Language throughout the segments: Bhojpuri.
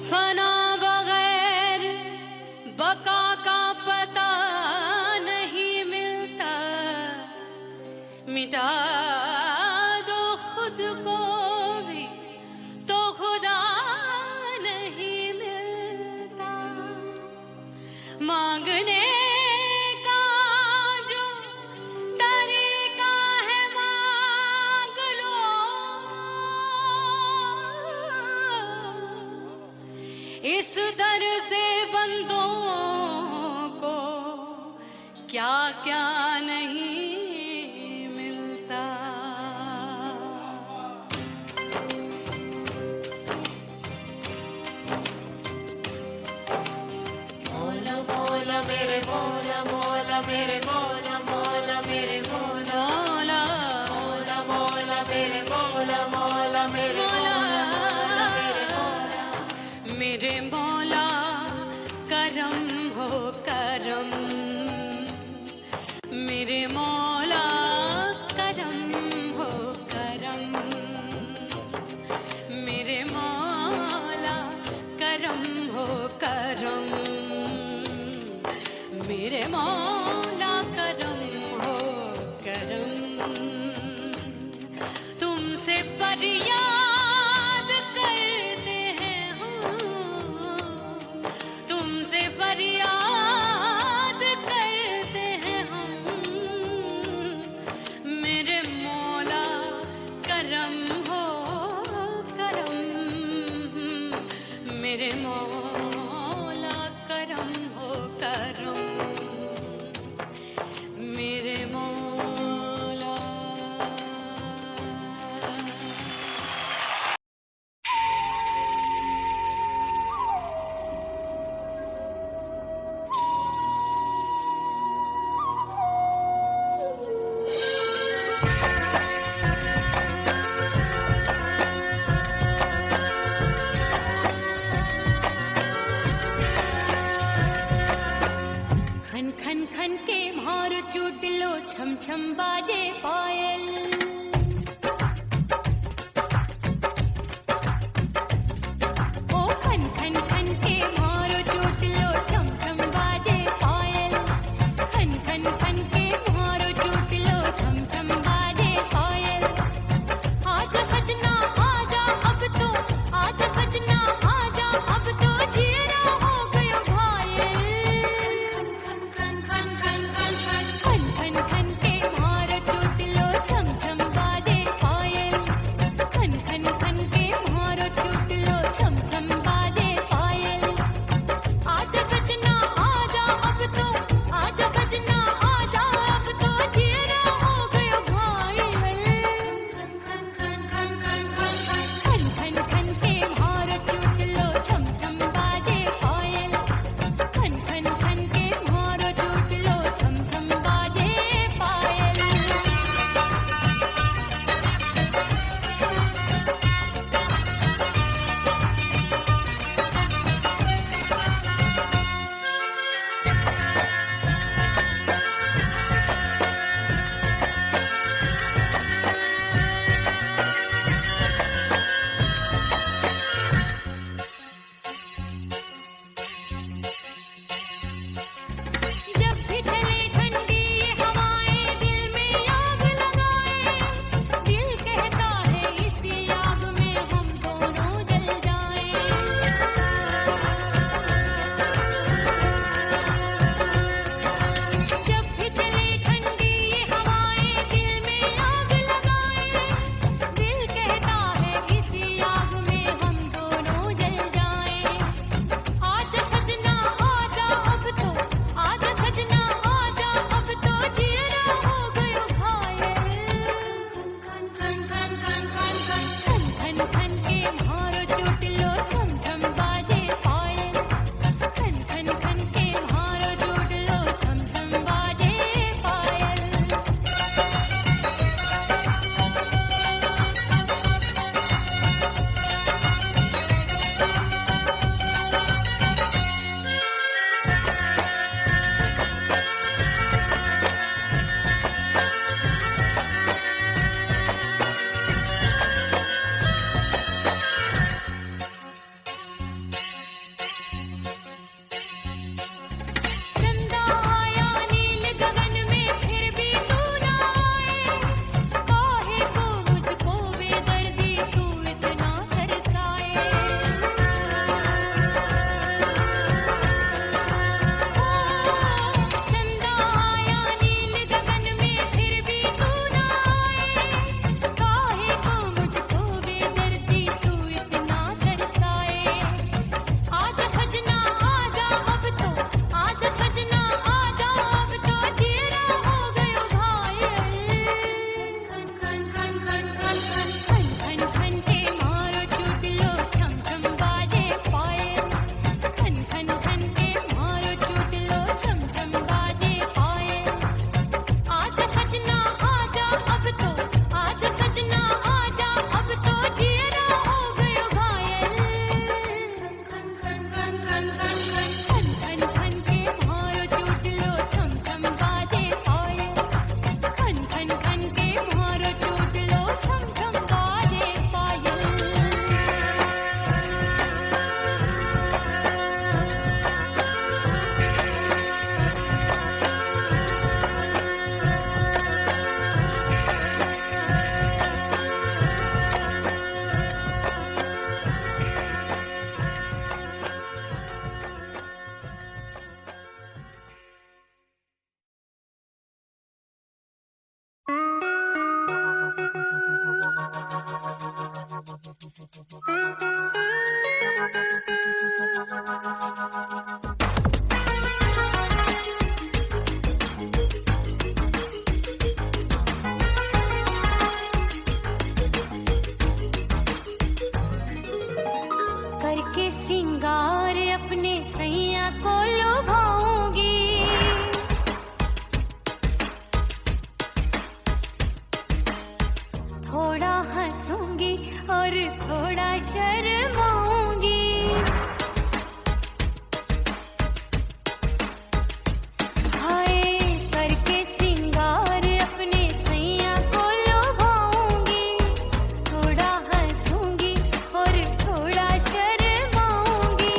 फना बगैर बका का पता नहीं मिलता, मिटा दो खुद को भी तो खुदा नहीं मिलता। मांगने का जो तरीका है मांग लो, इस दर से बंदों को क्या क्या नहीं मिलता। मौला मौला मेरे मौला मौला मेरे मौला मौला मेरे मौला मौला मौला मेरे मौला मौला मेरे मौला मेरे मौला मेरे मौला करम हो करम, मेरे मौला करम हो करम, मेरे मौला करम हो करम, मेरे मौला करम हो करम। तुमसे फरियाद करते हैं हम, तुमसे फरियाद करते हैं हम, मेरे मौला करम हो करम, मेरे मौला करम हो करम, मेरे मौला। करके सिंगार अपने सैया को लुभाऊंगी। थोड़ा हंसूंगी और थोड़ा शर्माऊंगी। हाय करके सिंगार अपने सैया को लुभाऊंगी। थोड़ा हंसूंगी और थोड़ा शर्माऊंगी।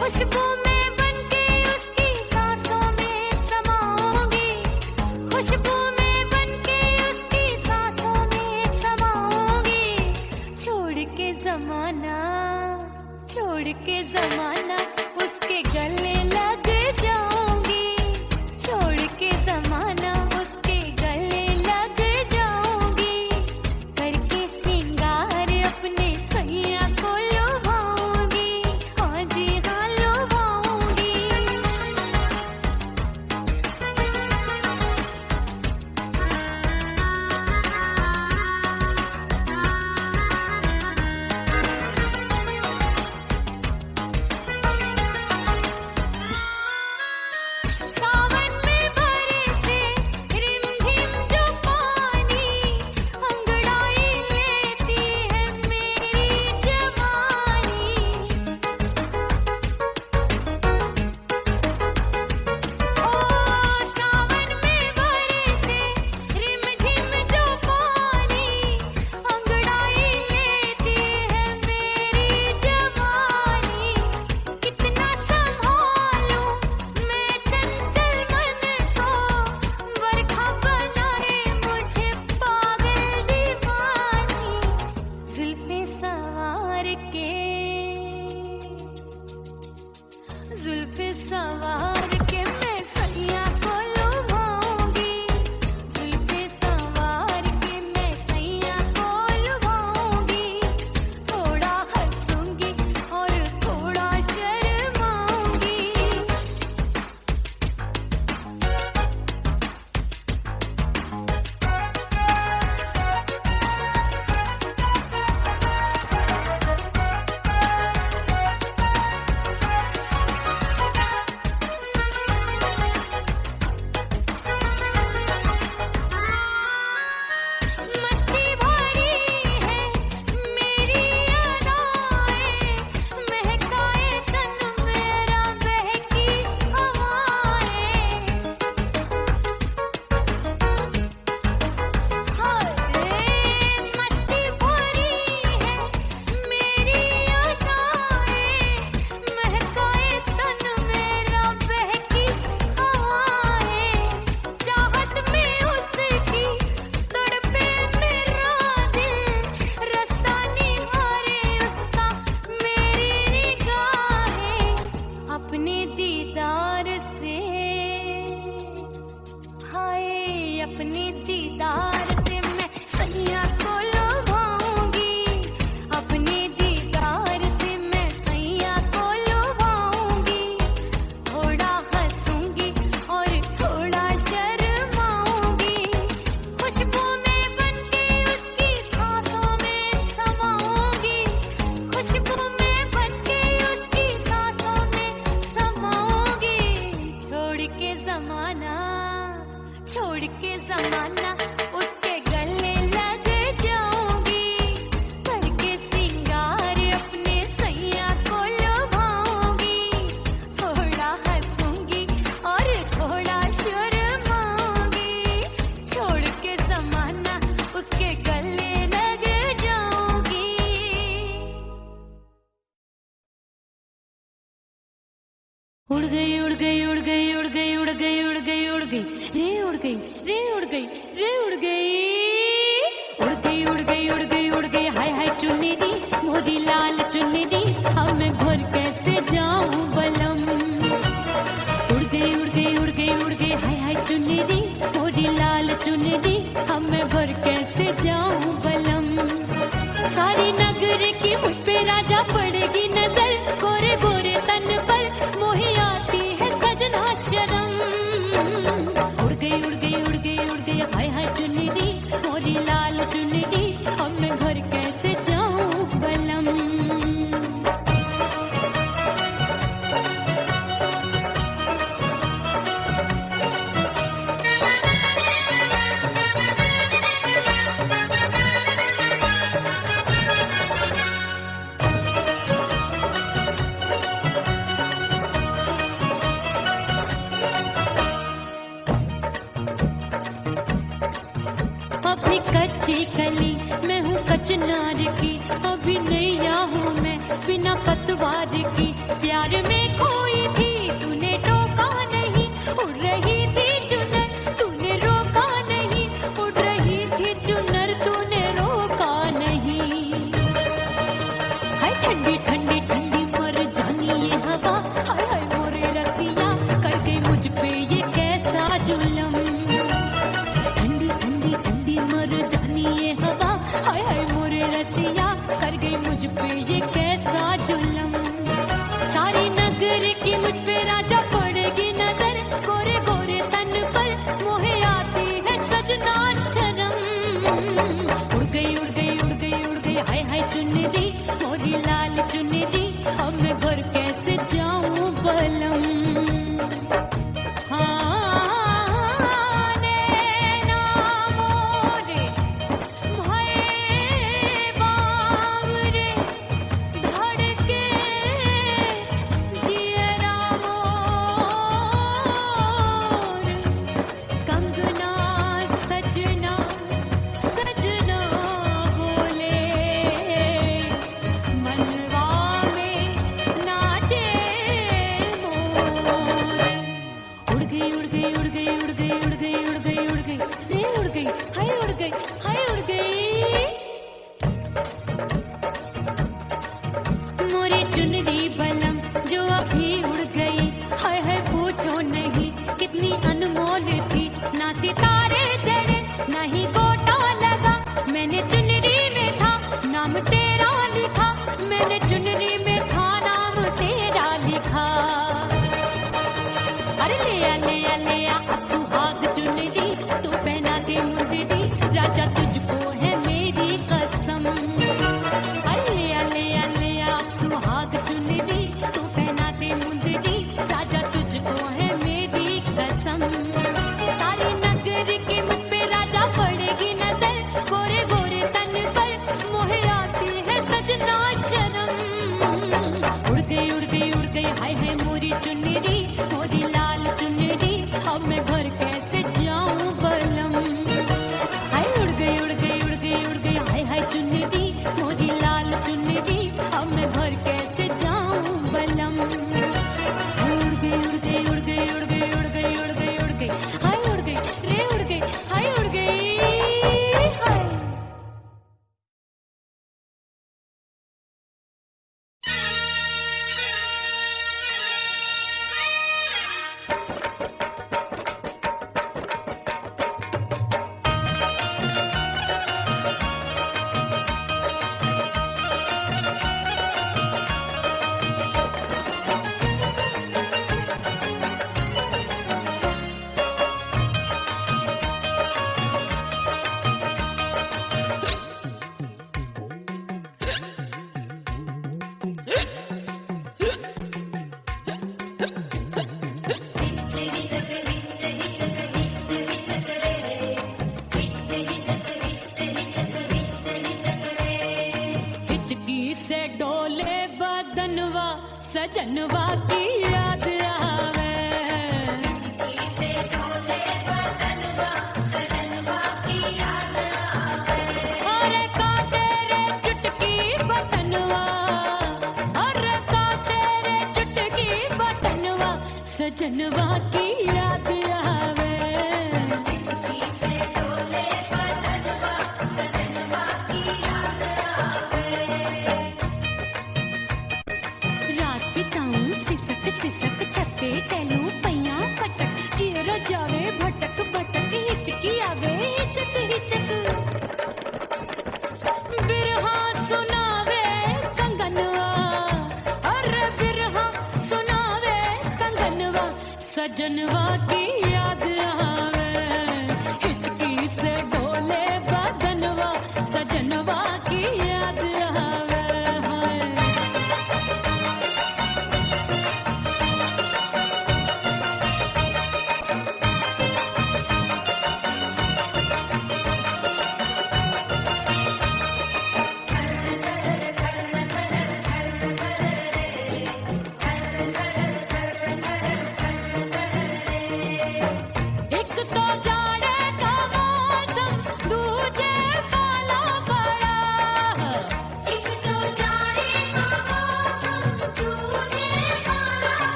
खुशबू में बनके उसकी सांसों में समाऊंगी। खुशबू में बनके उसकी सांसों में समाऊंगी। छोड़ के जमाना उसके गले लग जाऊंगी। छोड़ के जमाना उसके गले लग जाऊंगी। करके सिंगार अपने सैया को लुभाऊंगी। हाँ जी हाँ लुभाऊंगी। सावन में बरसे रिमझिम जो पानी, अंगड़ाई लेती है मेरी जवानी। ओ सावन में बरसे रिमझिम जो पानी, अंगड़ाई लेती है मेरी जवानी। कितना संभालूं मैं चंचल मन को, बरखा बनाए मुझे पागल दीवानी। जुल्फे सवार के मैं सैया को लुभाऊंगी। जुल्फे सवार के मैं सैया को लुभाऊंगी। थोड़ा हंसूंगी और थोड़ा शर्माऊंगी। मस्ती भरी है मेरी अदाएं, महकाए तन मेरा बहकी हवाएं। मस्ती भरी है मेरी अदाएं, महकाए तन मेरा बहकी हवाएं। चाहत में उसकी तड़पे मेरा दिल, रास्ता निहारे उसका मेरी निगाहें। अपने दीदार से हाय अपने दीदार से मैं सैया को लुभाऊंगी। अपने दीदार से मैं सैया को लुभाऊंगी। थोड़ा हंसूंगी और थोड़ा शर्माऊंगी। खुशबू में बनके उसकी सांसों में समाऊंगी। खुशबू में बनके उसकी सांसों में समाऊंगी। छोड़ के जमाना उसके गले लग जाऊंगी। करके सिंगार अपने सैया को लुभाऊंगी। थोड़ा हंसूंगी और थोड़ा शर्माऊंगी। छोड़ के जमाना उसके गले लग जाऊंगी। उड़ गई उड़ गई उड़ गई उड़ गई उड़ गई उड़ गई उड़ गई रे उड़ गई रे उड़ गई रे उड़ गई उड़ गई उड़ गई उड़ गई उड़ गई। हाय हाय चुन्नी मोरी लाल चुन्नी, अब मैं घर कैसे जाऊं बलम। उड़ गई उड़ गई उड़ गई उड़ गई हाय हाय चुन्नी मोरी लाल चुन्नी, अब मैं घर कैसे जाऊं बलम। सारी नगर की मुझ पे राजा पड़ेगी नजर, गोरे गोरे तन पर मोही आती है सजना कच्ची कली मैं हूँ कचनार की, अभी नैया हूँ मैं बिना पतवार की। प्यार में खोई थी तूने टोका नहीं, उड़ रही थी चुनर तूने रोका नहीं, उड़ रही थी चुनर तूने रोका नहीं। हाय ठंडी ठंडी ठंडी मर जानी ये हवा, हाय हाय मोरे रतिया कर गई मुझ पे ये कैसा जुल्म। ठंडी ठंडी ठंडी मर जानी ये हवा, हाय हाय मोरे रतिया कर गई मुझ पे ये कैसा जुल्म। सारी नगर की मुझ पे राजा पड़ेगी नजर, गोरे गोरे तन पर मोहे आती है सजना शर्म। उड़ गई उड़ गई उड़ गई उड़ गई हाय हाय चुनरी मोरी लाल चुनरी, अब मैं घर कैसे जाऊं बलम। हाँ नैना मोरे भये बावरे, धड़के जियरा मोर, कंगना सजना सजना बोले, मनवा में नाचे मोर। उड़ गई उड़ गई उड़ गई उड़ गई उड़ गई उड़ गई उड़ गई रे उड़ गई हाय उड़ गई हाय उड़ गई। मोरी चुनरी बलम जो अभी उड़ गई, हाय हाय पूछो नहीं कितनी अनमोल थी। ना सितारे जड़े ना ही गोटा लगा, मैंने चुनरी में था नाम तेरा लिखा, मैंने चुनरी में था नाम तेरा लिखा। अरे ले आ ले आ ले आ अब सुहाग चुनरी तू पहना दे मुंदरी, राजा तुझको है मेरी कसम। अरे ले आ ले आ ले आ अब सुहाग चुनरी तू पहना दे मुंदरी, राजा तुझको है मेरी कसम। सारी नगर की मुझ पे राजा पड़ेगी नजर, गोरे गोरे तन पर मोहे आती है सजना शर्म। उड़ गई उड़ गई उड़ गई हाय हाय मोरी चुनरी मोरी लाल चुनरी, अब मैं घर कैसे जाऊं बलम। हाय उड़ गई उड़ गई उड़ गई उड़ गई हाय हाय चुनरी मोरी लाल चुनरी, अब मैं घर कैसे जाऊं बलम। उड़ गई उड़ गई उड़ गई उड़ गई उड़ गई उड़ गई उड़ गई हाय उड़ गई रे उड़ गई हाय उड़ गई हाय। हिचकी से डोले बदनवा सजनवा की याद आवे, अरे का तेरे चुटकी बटनवा, अरे का तेरे चुटकी बटनवा सजनवा की याद आवे। रात बिताऊं सिसक सिसक छत पे टहलूं पैया पटक, चेहरा जावे भटक भटक हिचकी आवे हिचक हिचक। बिरहा सुनावे कंगनवा, अरे बिरहा सुनावे कंगनवा सजनवा की याद आवे। हिचकी से डोले बदनवा सजनवा की याद आवे। हाय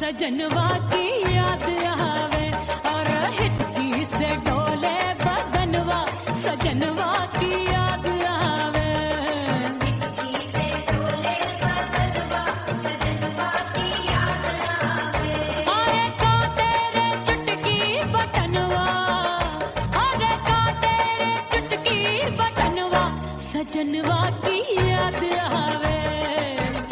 सजनवा की याद आवे और हिचकी से डोले बदनवा सजनवा की याद आवे हिचकी से डोले बदनवा सजनवा की याद आवे अरे का तेरे चुटकी बटनवा अरे का तेरे चुटकी बटनवा सजनवा की याद आवे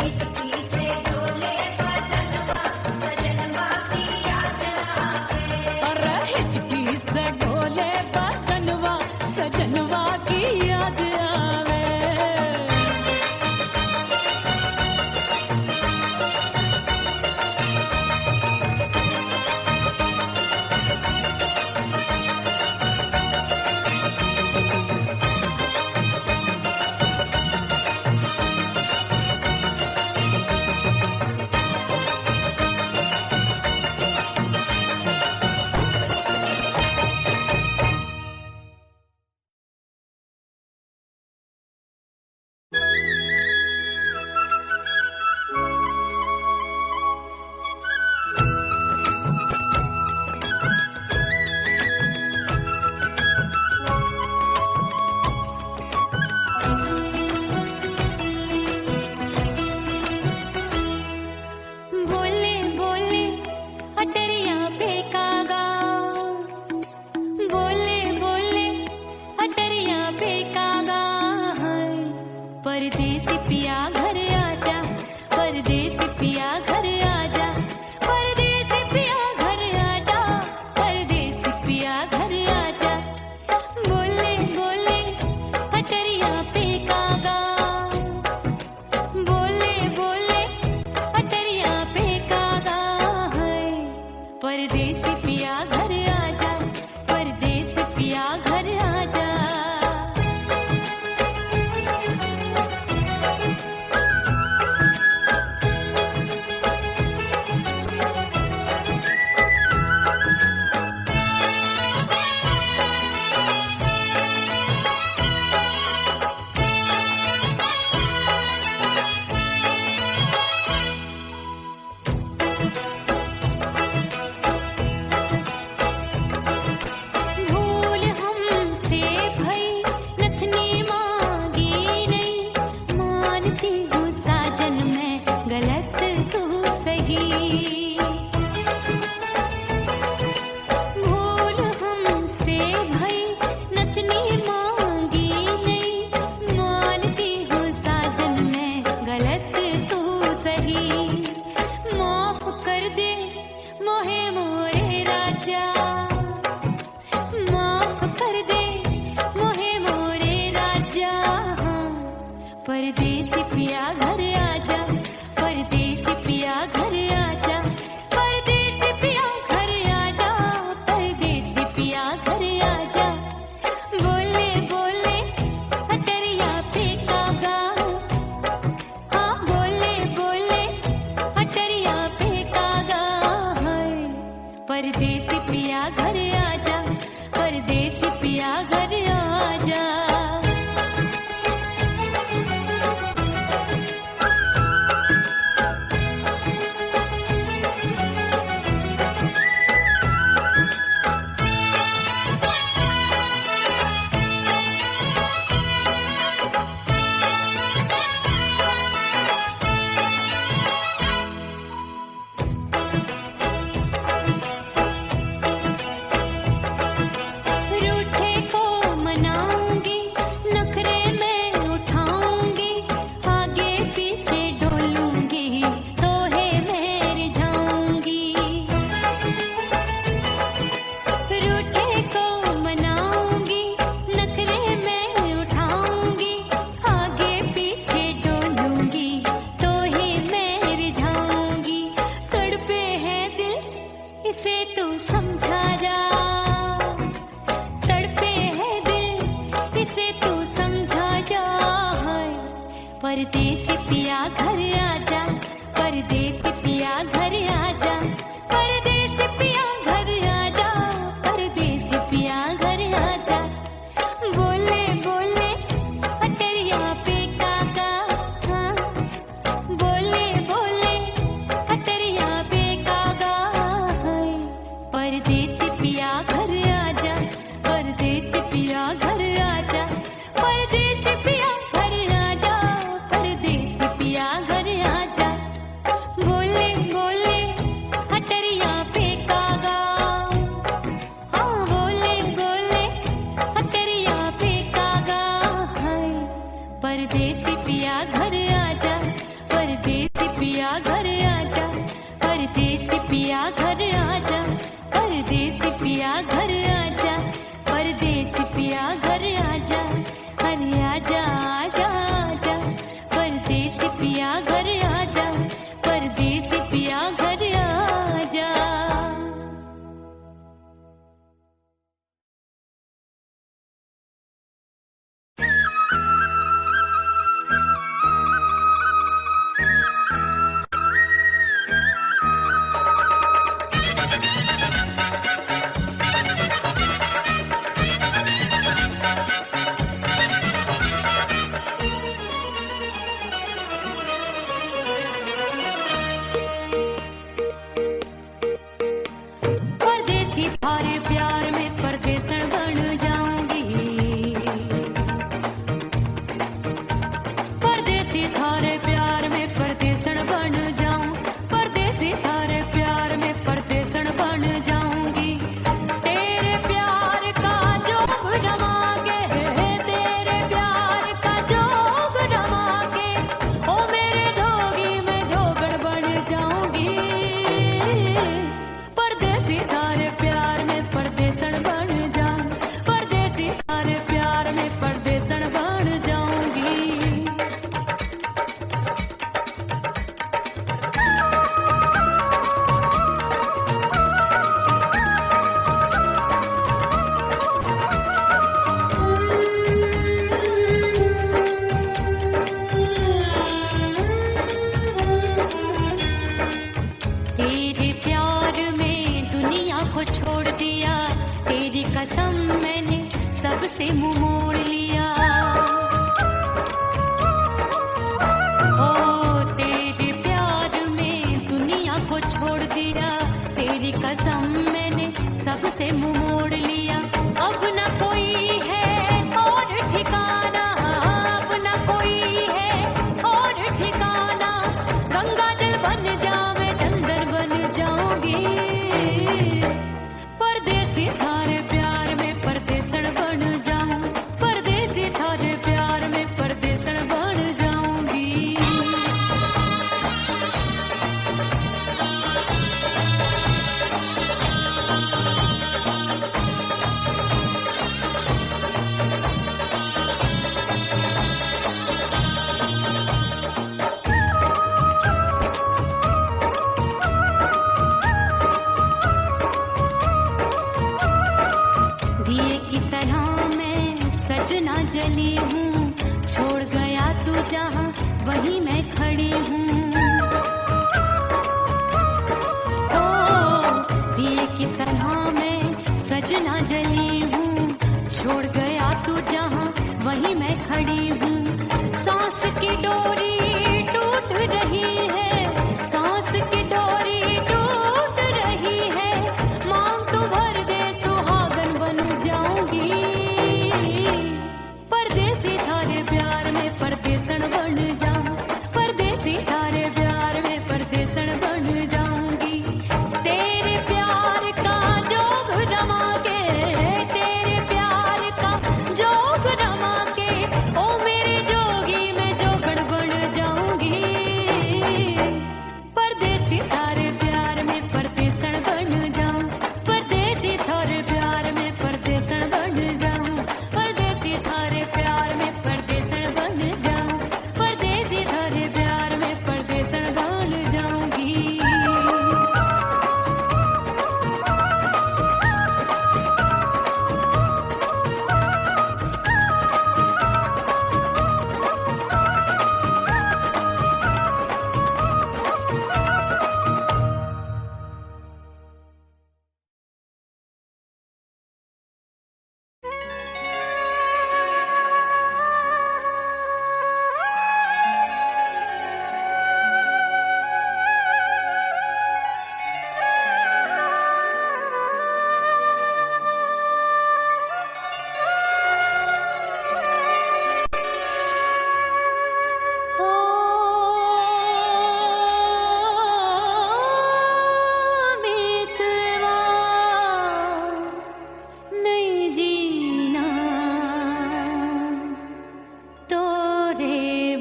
हिचकी से डोले बदनवा सजनवा की याद आवे अरे हिचकी से डोले बदनवा सजनवा की याद आवे बोले बोले अटरिया फेंकागा बोले बोले अटरिया फेंकागा परदेसी पिया घर आजा परदेसी पिया घर आजा परदेसी पिया घर आजा परदेसी पिया घर आजा बोले बोले अटरिया फेंकागा बोले बोले अटरिया फेंकागा है परदेसी पिया घर आजा परदेसी पिया घर आजा भूल हमसे भई नथनी मांगी नहीं मानती हूँ साजन मैं गलत तू सही भूल हमसे भई नथनी मांगी नहीं मानती हूँ साजन मैं गलत तू सही माफ कर दे मोहे मोरे राजा माफ कर दे मोहे मोरे राजा परदेसी पिया घर आजा परदेसी पिया घर आजा परदेसी पिया घर आजा परदेसी पिया घर आजा बोले बोले अटरिया फेंकागा हाँ बोले बोले अटरिया फेंकागा परदेसी पिया घर आजा परदेसी पिया घर आजा रूठे को मनाऊंगी नखरे में उठाऊंगी आगे पीछे डोलूंगी तो है मैं रिझाऊंगी रूठे को मनाऊंगी नखरे में उठाऊंगी आगे पीछे डोलूंगी तो है मैं रिझाऊंगी तड़पे है दिल इसे तू समझा जा तड़पे है दिल इसे तू समझा जा परदेसी पिया घर आजा परदेसी पिया घर आजा परदेसी पिया घर आजा परदेसी पिया घर आजा बोले बोले अटरिया फेंकागा हाँ बोले बोले अटरिया फेंकागा परदेसी पिया घर आजा, परदेसी पिया घर आजा, परदेसी पिया घर आजा, परदेसी पिया घर आजा, परदेसी पिया घर आजा, अरे आजा आजा आजा, परदेसी पिया घर आजा, परदेसी पिया घर आजा। परदेसी थारे प्यार में परदेसन बन जाऊंगी, परदेसी थारे प्यार में परदेसन बन जाऊं, परदेसी थारे प्यार में परदेसन बन जाऊंगी। तेरे प्यार का जोग जमा के, तेरे प्यार का जोग जमा के, ओ मेरे जोगी में जोगड़ बन जाऊंगी। परदेसी थारे प्यार में परदेसन बन जाऊं, परदेसी थारे प्यार में परदेसन बन जाऊंगी। तेरे प्यार में दुनिया को छोड़ दिया, तेरी कसम मैंने सबसे मुंह मोड़ लिया। ओ तेरे प्यार में दुनिया को छोड़ दिया, तेरी कसम मैंने सबसे मुंह मोड़ लिया। अब न कोई है और ठिकाना, अब न कोई है और ठिकाना, गंगा जल बन जावे चंदन बन जाऊंगी। परदेसी थारे प्यार में परदेसन बन जाऊं, परदेसी थारे प्यार में परदेसन बन जाऊंगी। दिए की तरह मैं सजना जली हूँ, छोड़ गया तू जहाँ वहीं मैं खड़ी हूँ। ओ दिए की तरह मैं सजना जली हूँ, छोड़ गया तू जहाँ वहीं मैं खड़ी हूँ। सांस की डोरी टूट रही है, सांस की डोरी टूट रही है, मांग तू भर दे सुहागन बन जाऊंगी। परदेसी थारे प्यार में परदेसन बन जाऊं, परदेसी थारे प्यार में परदेसन बन जाऊंगी। तेरे प्यार का जोग जमा के, तेरे प्यार का जोग जमा के, ओ मेरे जोगी में जोगड़ बन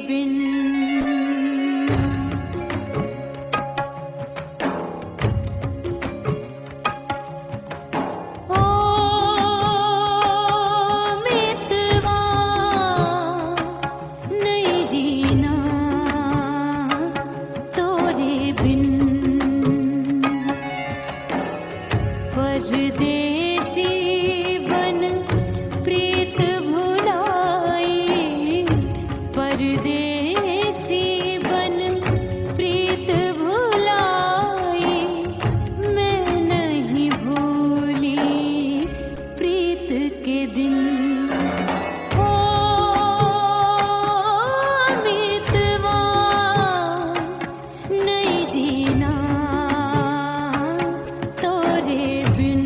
बिन। ओ मितवा नहीं जीना तोरे बिन। परदेसी बन प्रीत भुलाई, परदेसी बन प्रीत भुलाई, मैं नहीं भूली प्रीत के दिन। ओ मितवा नहीं जीना तोरे बिन।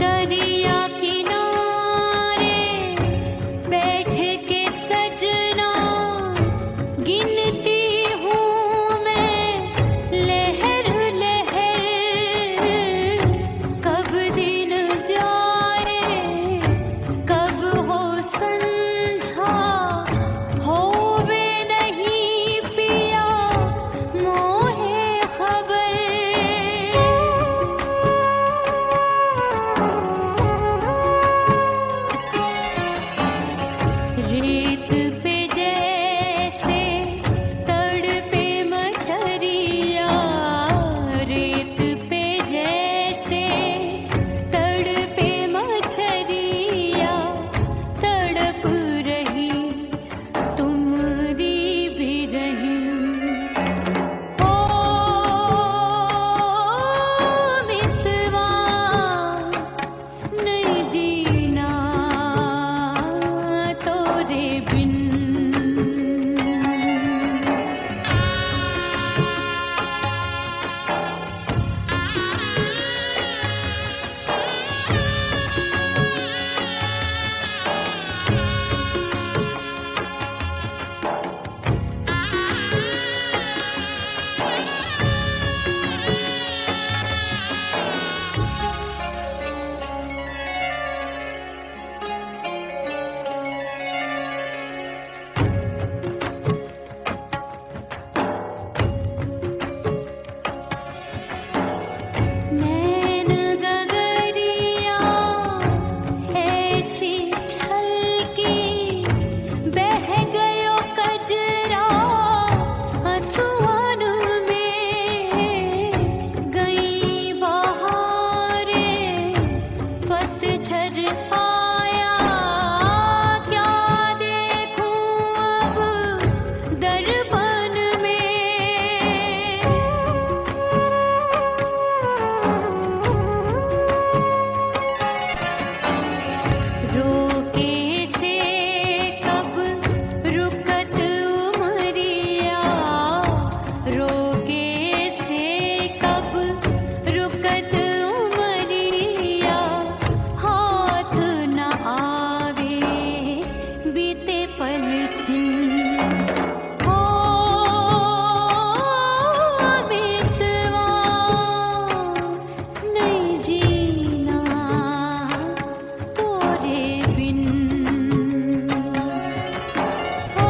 दरिया किनारे बैठ के सजना गिनती हूँ मैं लहर लहर, कब दिन जाए कब हो संझा, होवे नहीं पिया मोहे खबर। रेत पे जैसे तड़पे मछरिया, रेत पे जैसे तड़पे मछरिया, तड़प रही तुमरी भी रही। ओ मितवा नहीं जीना तोरे बिन। नैन गगरिया ऐसी छलकी, बह गयो कजरा आंसुओं में। गई बहारें पतझर आया, क्या देखूं अब दर्पण में। रोके से कब रुकत उमरिया, रोके से कब रुकत उमरिया, हाथ न आवे बीते पल छिन। ओ मितवा नहीं जीना तोरे बिन। ओ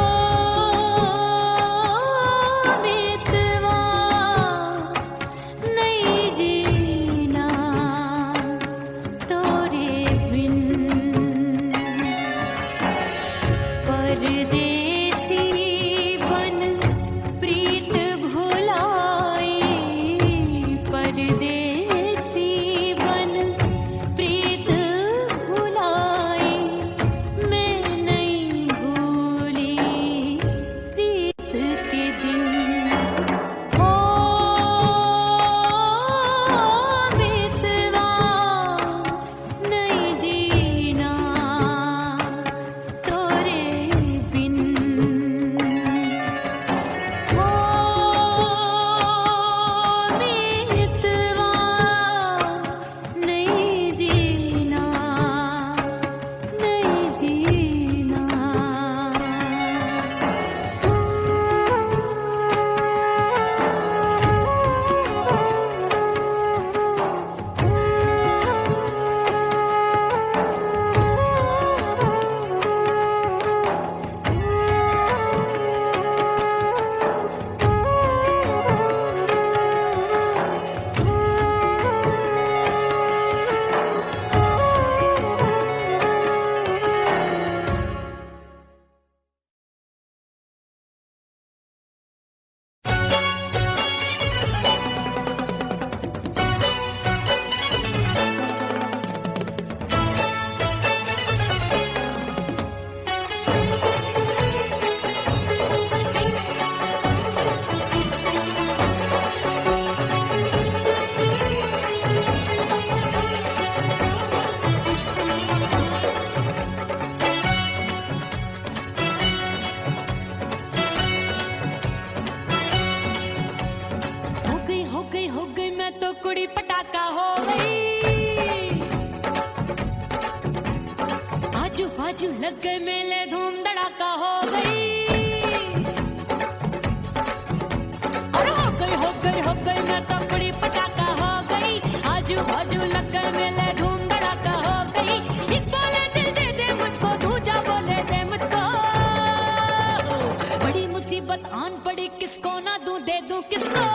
मुसीबत आन पड़ी, किसको ना दूं दे दूं किसको।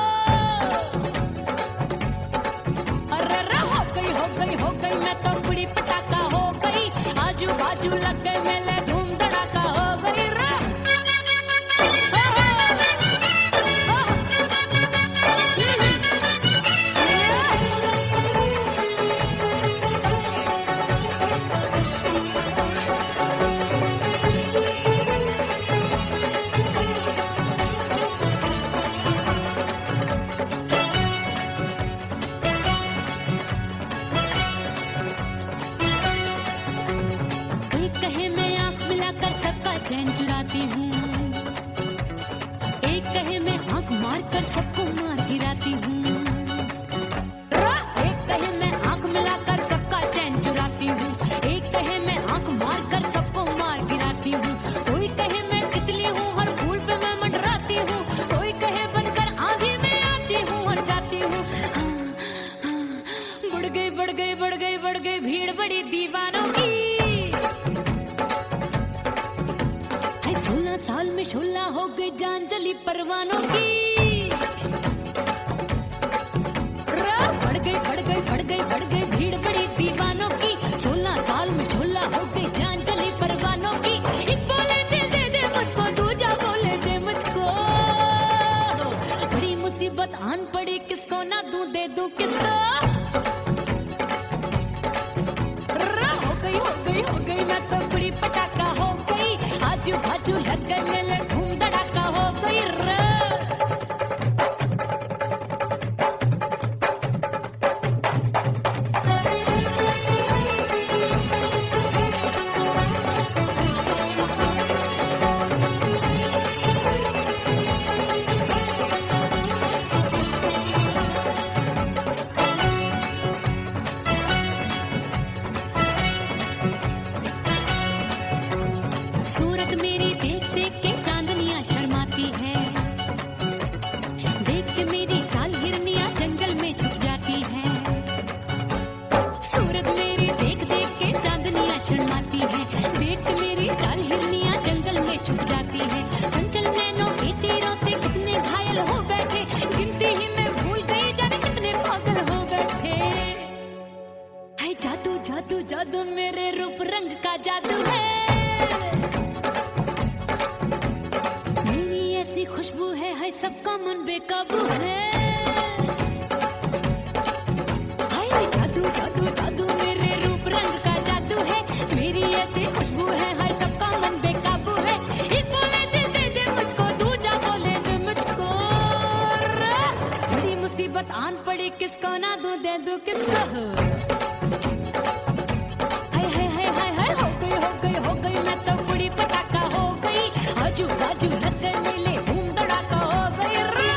अरे रे हो गई मैं तो बड़ी पटाखा हो गई, आजू बाजू लग गए मेले धूम धड़ाका हो गई रे। कोई कहे मैं आंख मिलाकर सबका चैन चुराती हूँ, एक कहे मैं आंख मारकर सबको मार गिराती हूँ। एक कहे मैं आंख मिलाकर सबका चैन चुराती हूँ, एक कहे मैं आंख मारकर सबको मार गिराती हूँ। कोई कहे मैं तितली हूँ, हर फूल पे मैं मंडराती हूँ, कोई कहे बनकर आंधी में आती हूँ और जाती हूँ। बढ़ गई भीड़ बड़ी दीवानों की। 16 साल में शोला हो गई जान जली परवानों की। बढ़ गई भीड़ बड़ी दीवानों की। 16 साल में शोला हो गई जान जली परवानों की। एक बोले दे दे मुझको, दूजा बोले दे मुझको। बड़ी मुसीबत आन पड़ी, किसको ना दूं दे दूं किसको। हो गई मैं तो बड़ी पटाखा हो गई, आजू बाजू लग गए मेले धूम धड़ाका हो गई रे। सूरत मेरी देख देख के चांदनियां शर्माती है, देख के मेरी चाल हिरनियां जंगल में छुप जाती है। सूरत मेरी देख देख के चांदनियां शर्माती है, देख के मेरी चाल हिरनियां जंगल में छुप जाती है। चंचल नैनों के तीरों से कितने घायल हो बैठे, गिनती ही मैं भूल गई जाने कितने पागल हो बैठे। है जादू जादू जादू मेरे रूप रंग का जादू है, खुशबू है सबका मन बेकाबू है। हाय जादू जादू जादू मेरे रूप रंग का जादू है, मेरी ऐसी खुशबू है हाय सबका मन बेकाबू है। एक बोले दे मुझको, दूजा बोले दे मुझको। बड़ी मुसीबत आन पड़ी, किसको ना दूं दे दूं किसको। हाय हो गई मैं तो बड़ी पटाखा हो गई, आजू बाजू लग गए मेले धूम धड़ाका हो गई रे।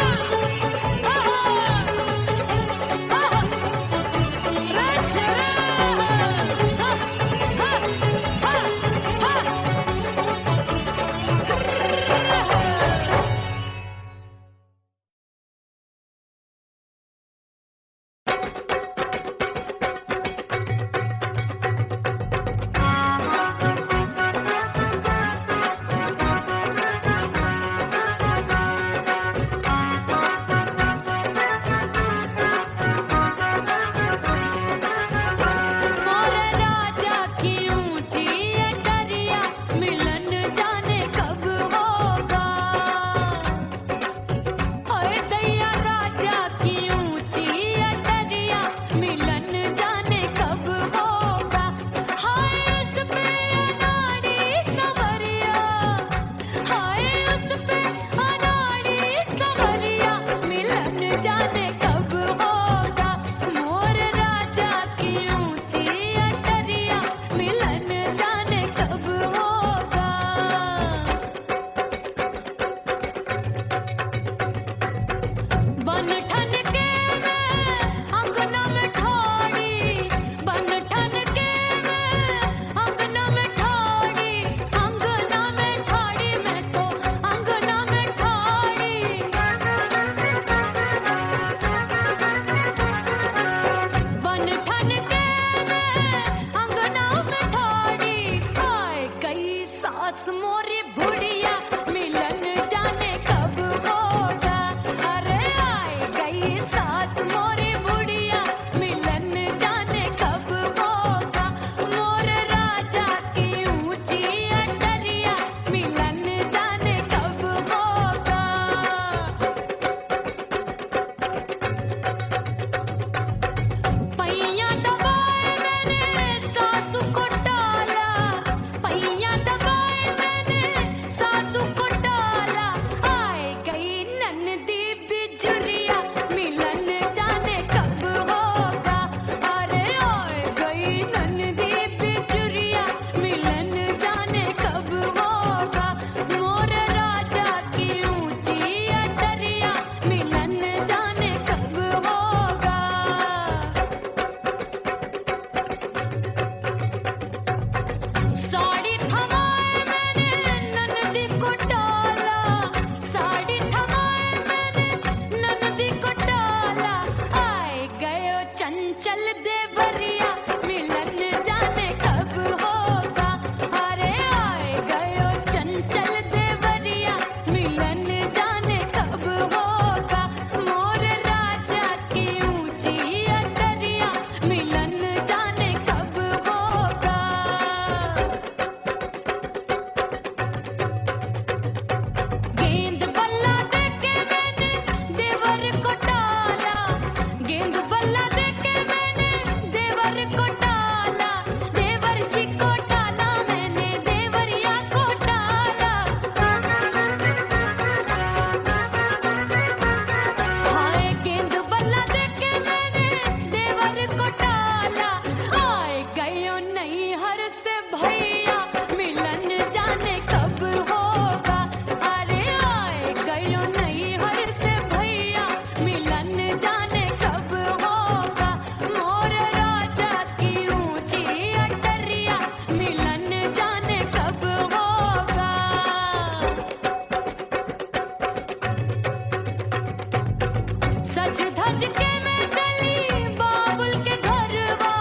सच धज के मैं चली बाबुल के घरवा,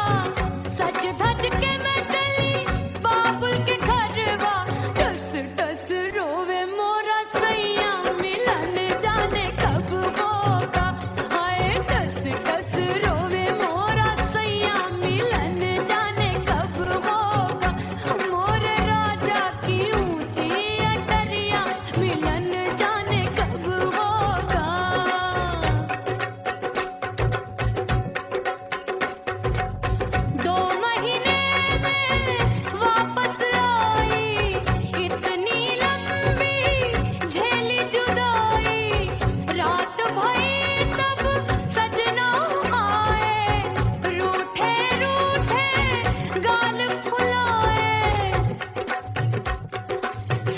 सच धज के मैं चली बाबुल के घरवा। टस टस रोवे मोरा सैया मिलन जाने कब होगा। हाय टस टस रोवे मोरा सैया मिलन जाने कब होगा। मोरे राजा की ऊंची अटरिया मिलन जाने कब होगा। 2 महीने में वापस आई, इतनी लंबी झेली जुदाई। रात भई तब सजना आए, रूठे रूठे गाल फुलाए।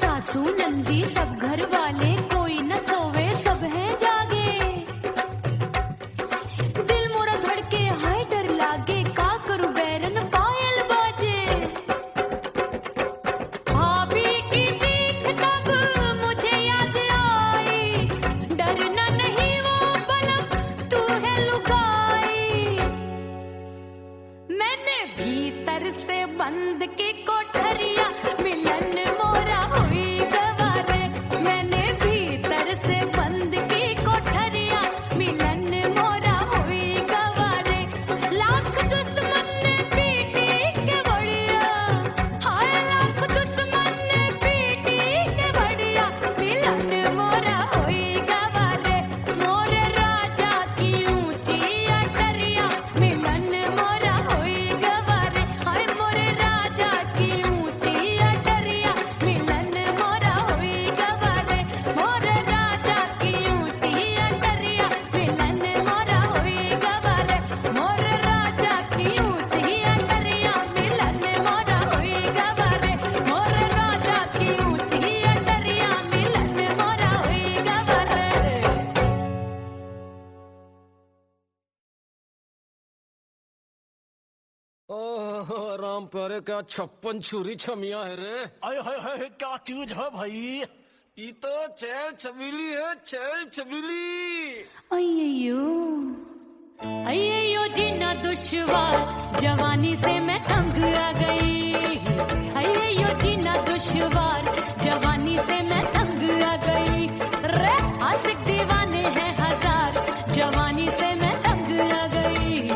सासू नंदी सब घर वाले कोई न सोवे सब है जागे। दिल मोरा धड़के हाय डर लागे, का करूं बैरन पायल बाजे। भाभी की चीख तब मुझे याद आई, डरना नहीं वो पलक तू है लुगाई। मैंने भीतर से बंद की कोठरिया मिलन मोरा हुई गवारे। मैंने भीतर से बंद की कोठरिया मिलन मोरा हुई गवारे। लाख दुश्मन ने पीटी के बढ़िया, हाय लाख दुश्मन ने पीटी के बढ़िया। मिलन मोरा हुई गवारे, मोरे राजा की ऊंची अटरिया मिलन मोरा हुई गवारे। हाय मोरे राजा की ऊंची अटरिया मिलन मोरा हुई गवारे। मोरे राजा की ऊंची अटरिया मिलन मोरा हुई गवारे। मोरे राजा की ऊंची अटरिया मिलन मोरा हुई गवारे। मोरे राजा की ऊंची अटरिया मिलन मोरा हुई गवारे। ओह राम प्यारे, क्या 56 छुरी छमिया है रे। हाय हाय हाय, क्या चीज है भाई? ये तो चैल छबीली है, चैल छबीली। अय्यो अय्यो जीना दुश्वार, जवानी से मैं तंग आ गई। अय्यो जीना दुश्वार, जवानी से मैं तंग आ गई। रे आशिक दीवाने हैं हजार, जवानी से मैं तंग आ गई।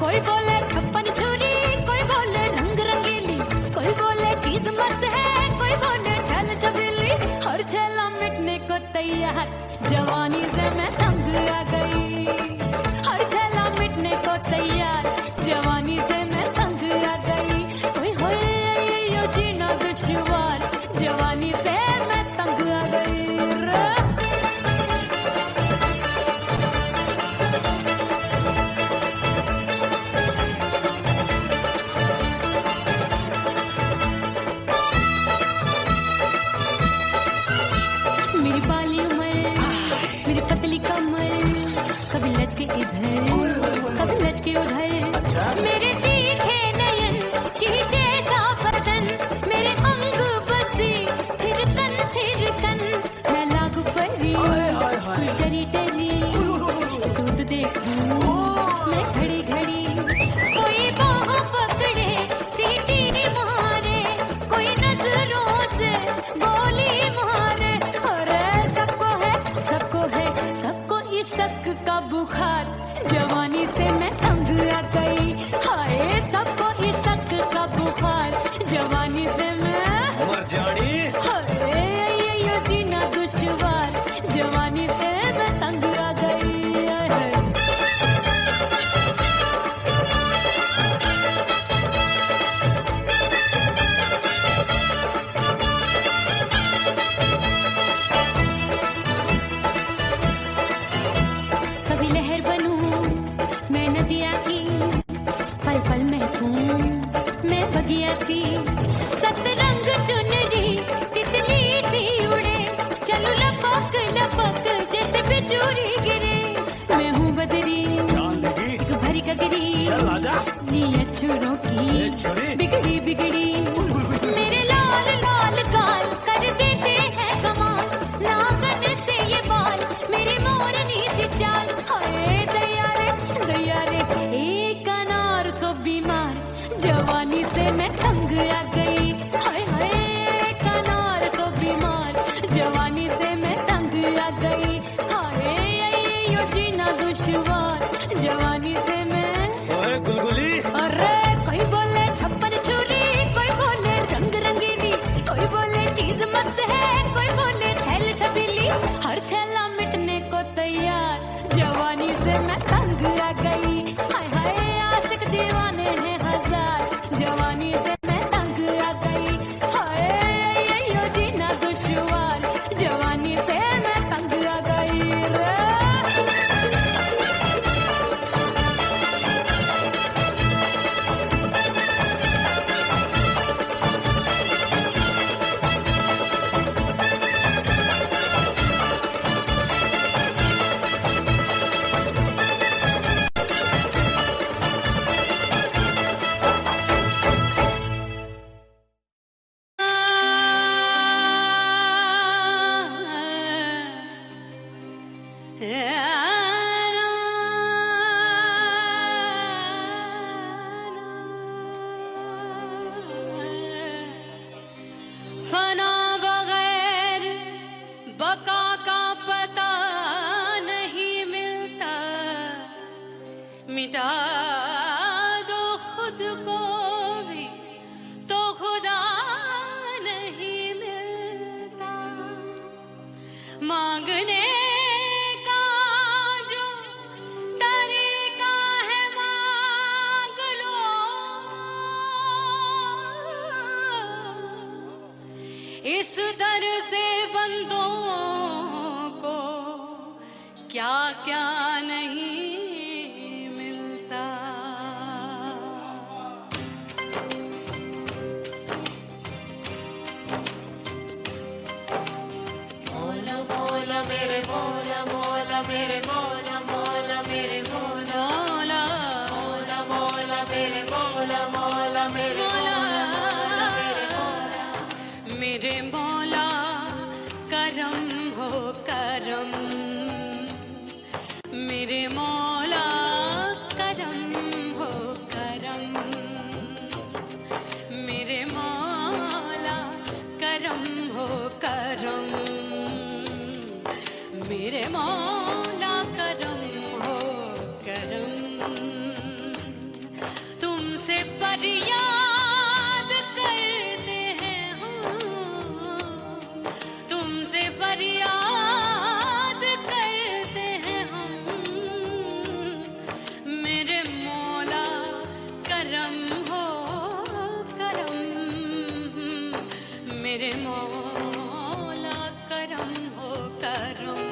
कोई बोले 56 छुरी, कोई बोले रंग रंगीली, कोई बोले चीज मस्त है, कोई बोले छल छबीली। हर छला मिटने को तैयार, जवानी से मैं तंग आ गई। हर छला मिटने को तैयार, जवानी से मैं तंग आ गई। ओए होए यो जीना दुश्वार, जवानी से मैं तंग आ गई रे। मेरी बाली उमर, मेरी पतली कमर, कभी लचके इधर कभी लचके उधर। मेरे तीखे नयन, शीशे सा बदन, मेरे अंग बसी फिर तन। मैं लागू परी डरी डरी, दूध देखूं मैं घड़ी घड़ी। कोई बाहों पकड़े सीटी मारे, कोई नजरों से गोली मारे। अरे सबको है सबको इसक का बुखार, जवानी से मैं तंग आ गई। हाय सबको इसक का बुखार, जवानी से मैं उमर जानी हाय ये जीना दुश्वार, जवानी से मैं तंग आ गई। कभी लहर बनूं मैं नदिया की, पल पल महकूं मैं बगिया सी। सतरंग चुनरी तितली सी उड़े, चलूं लपक लपक जैसे बिजूरी गिरे। मैं हूँ बदरी जान लगी एक भरी गगरी, चल आजा। नीयत छुरों की ए छुरी बिगड़ी बिगड़ी। मेरे लाल लाल गाल कर देते हैं कमाल, नागन से ये बाल मेरी मोरनी सी चाल। से मैं तंग आ गई, हाय हाय कनार तो बीमार, जवानी से मैं तंग आ गई, हाय यो जीना दुश्वार, जवानी से मैं। ओए गुलगुली, अरे कोई बोले छप्पन छुरी, कोई बोले रंग रंगीली, कोई बोले चीज मस्त है, कोई बोले छैल छबीली, हर छैला मिटने को तैयार, जवानी से मैं तंग आ गई, हाय हाय आशिक दीवाने हैं हजार, जवानी से मैं तंग आ गई, हाय यो जीना दुश्वार, जवानी से मैं तंग आ गई रे। फना बगैर बका का पता नहीं मिलता, मिटा दो खुद को भी तो खुदा नहीं मिलता, मांगने का जो तरीका है मांग लो, इस दर से बंदों को क्या क्या नहीं मिलता। मोला मोला मेरे मोला मोला मेरे मोला मोला मेरे मोला मोला मोला मेरे मोला मोला मेरे मोला मोला मेरे मोला। मेरे मौला करम हो करम, मेरे मौला करम हो करम, मेरे मौला करम हो करम, मेरे मौला करम हो करम, तुमसे फरियाद करते हैं हम, तुमसे फरियाद करते हैं हम, मेरे मौला करम हो करम, मेरे मौला करम हो करम।